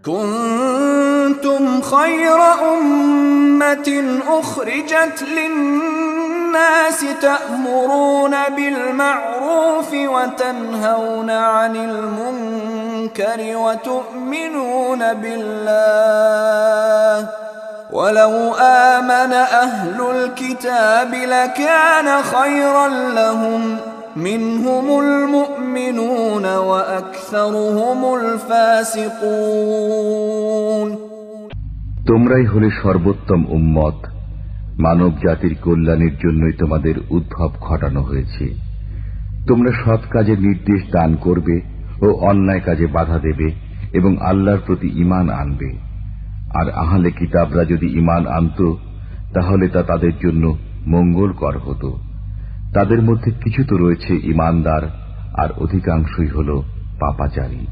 كنتم خير أمة أخرجت للناس تأمرون بالمعروف وتنهون عن المنكر وتؤمنون بالله ولو آمن أهل الكتاب لكان خيرا لهم منهم المؤمنون وأكثرهم الفاسقون তোমরাই হলে সর্বোত্তম উম্মত, মানব জাতির কল্যাণের জন্যই তোমাদের উদ্ভব ঘটানো হয়েছে। তোমরা সৎ কাজের নির্দেশ দান করবে ও অন্যায় কাজে বাধা দেবে এবং আল্লাহর প্রতি ঈমান আনবে। আর আহলে কিতাবরা যদি ঈমান আনত তাহলে তা তাদের জন্য মঙ্গলকর হতো। তাদের মধ্যে কিছু তো রয়েছে ঈমানদার, আর অধিকাংশই হল পাপাচারী।